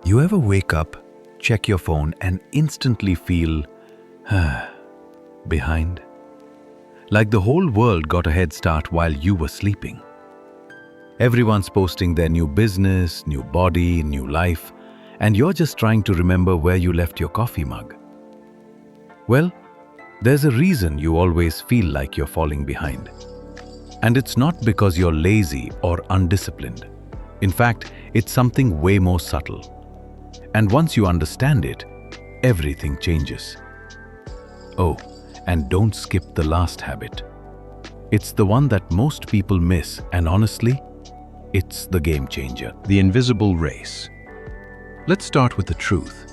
You ever wake up, check your phone, and instantly feel behind? Like the whole world got a head start while you were sleeping. Everyone's posting their new business, new body, new life, and you're just trying to remember where you left your coffee mug. Well, there's a reason you always feel like you're falling behind. And it's not because you're lazy or undisciplined. In fact, it's something way more subtle. And once you understand it, everything changes. Oh, and don't skip the last habit. It's the one that most people miss, and honestly, it's the game changer. The invisible race. Let's start with the truth.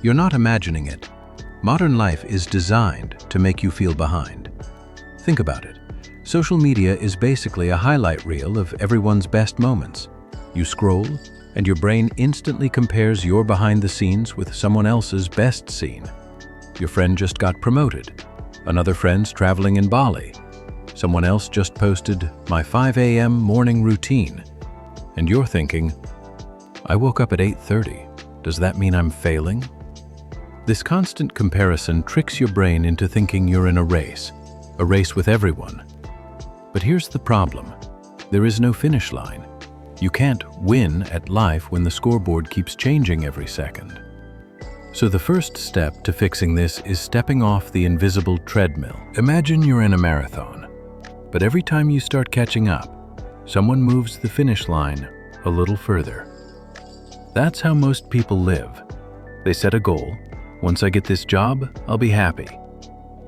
You're not imagining it. Modern life is designed to make you feel behind. Think about it. Social media is basically a highlight reel of everyone's best moments. You scroll, and your brain instantly compares your behind the scenes with someone else's best scene. Your friend just got promoted. Another friend's traveling in Bali. Someone else just posted, "My 5 a.m. morning routine." And you're thinking, "I woke up at 8:30. Does that mean I'm failing?" This constant comparison tricks your brain into thinking you're in a race with everyone. But here's the problem. There is no finish line. You can't win at life when the scoreboard keeps changing every second. So the first step to fixing this is stepping off the invisible treadmill. Imagine you're in a marathon, but every time you start catching up, someone moves the finish line a little further. That's how most people live. They set a goal. Once I get this job, I'll be happy.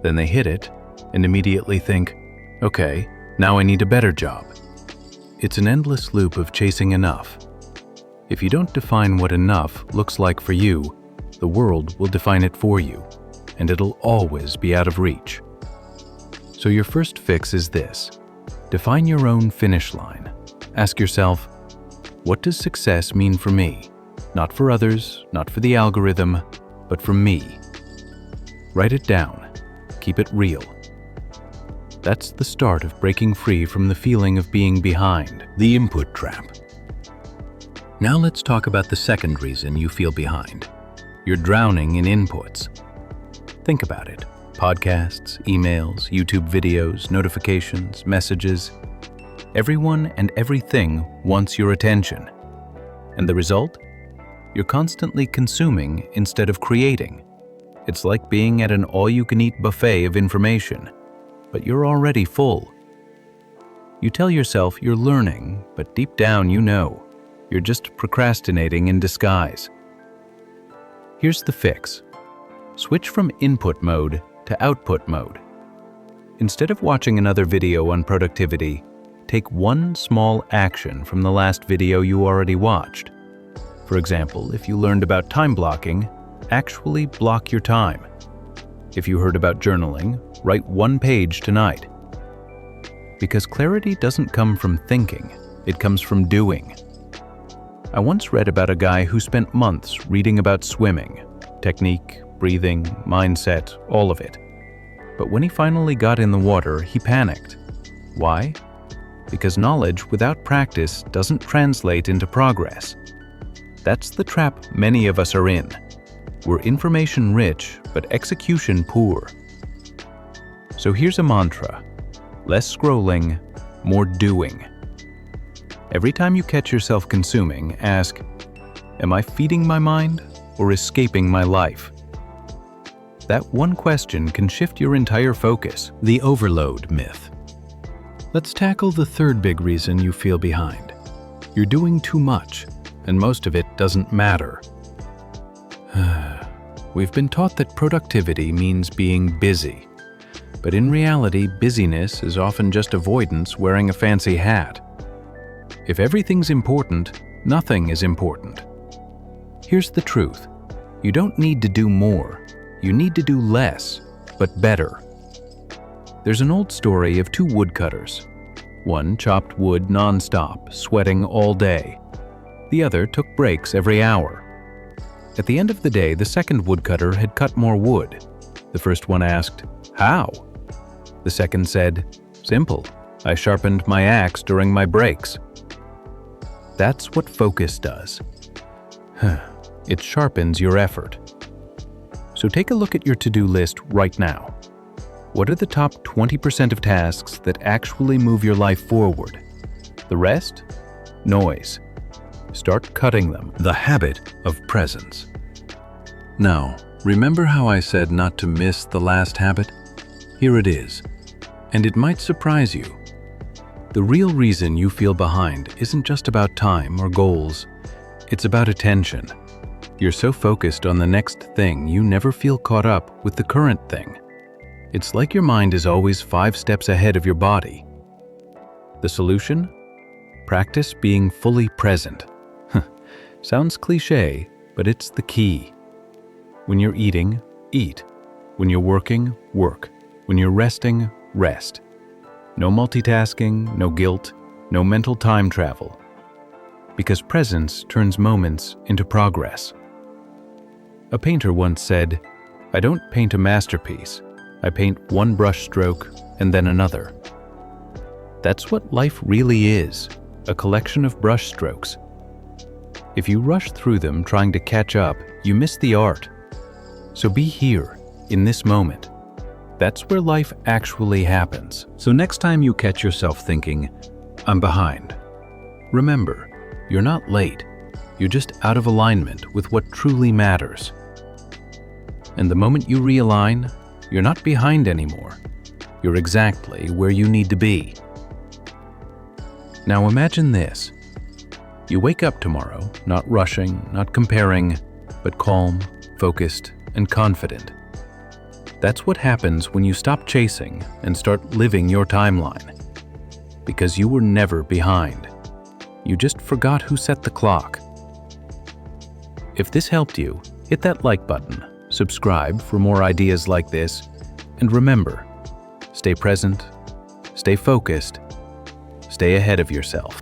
Then they hit it and immediately think, okay, now I need a better job. It's an endless loop of chasing enough. If you don't define what enough looks like for you, the world will define it for you, and it'll always be out of reach. So your first fix is this. Define your own finish line. Ask yourself, what does success mean for me? Not for others, not for the algorithm, but for me. Write it down. Keep it real. That's the start of breaking free from the feeling of being behind, the input trap. Now let's talk about the second reason you feel behind. You're drowning in inputs. Think about it. Podcasts, emails, YouTube videos, notifications, messages. Everyone and everything wants your attention. And the result? You're constantly consuming instead of creating. It's like being at an all-you-can-eat buffet of information, but you're already full. You tell yourself you're learning, but deep down you know you're just procrastinating in disguise. Here's the fix. Switch from input mode to output mode. Instead of watching another video on productivity, take one small action from the last video you already watched. For example, if you learned about time blocking, actually block your time. If you heard about journaling, write 1 page tonight. Because clarity doesn't come from thinking, it comes from doing. I once read about a guy who spent months reading about swimming, technique, breathing, mindset, all of it. But when he finally got in the water, he panicked. Why? Because knowledge without practice doesn't translate into progress. That's the trap many of us are in. We're information rich, but execution poor. So here's a mantra. Less scrolling, more doing. Every time you catch yourself consuming, ask, am I feeding my mind or escaping my life? That one question can shift your entire focus. The overload myth. Let's tackle the third big reason you feel behind. You're doing too much, and most of it doesn't matter. We've been taught that productivity means being busy. But in reality, busyness is often just avoidance wearing a fancy hat. If everything's important, nothing is important. Here's the truth. You don't need to do more. You need to do less, but better. There's an old story of 2 woodcutters. One chopped wood non-stop, sweating all day. The other took breaks every hour. At the end of the day, the second woodcutter had cut more wood. The first one asked, "How?" The second said, "Simple. I sharpened my axe during my breaks." That's what focus does. it sharpens your effort. So take a look at your to-do list right now. What are the top 20% of tasks that actually move your life forward? The rest? Noise. Start cutting them. The habit of presence. Now, remember how I said not to miss the last habit? Here it is, and it might surprise you. The real reason you feel behind isn't just about time or goals. It's about attention. You're so focused on the next thing you never feel caught up with the current thing. It's like your mind is always 5 steps ahead of your body. The solution? Practice being fully present. Sounds cliché, but it's the key. When you're eating, eat. When you're working, work. When you're resting, rest. No multitasking, no guilt, no mental time travel. Because presence turns moments into progress. A painter once said, "I don't paint a masterpiece. I paint one brush stroke and then another." That's what life really is, a collection of brush strokes. If you rush through them trying to catch up, you miss the art. So be here, in this moment. That's where life actually happens. So next time you catch yourself thinking, "I'm behind," remember, you're not late. You're just out of alignment with what truly matters. And the moment you realign, you're not behind anymore. You're exactly where you need to be. Now imagine this. You wake up tomorrow, not rushing, not comparing, but calm, focused, and confident. That's what happens when you stop chasing and start living your timeline. Because you were never behind. You just forgot who set the clock. If this helped you, hit that like button, subscribe for more ideas like this, and remember, stay present, stay focused, stay ahead of yourself.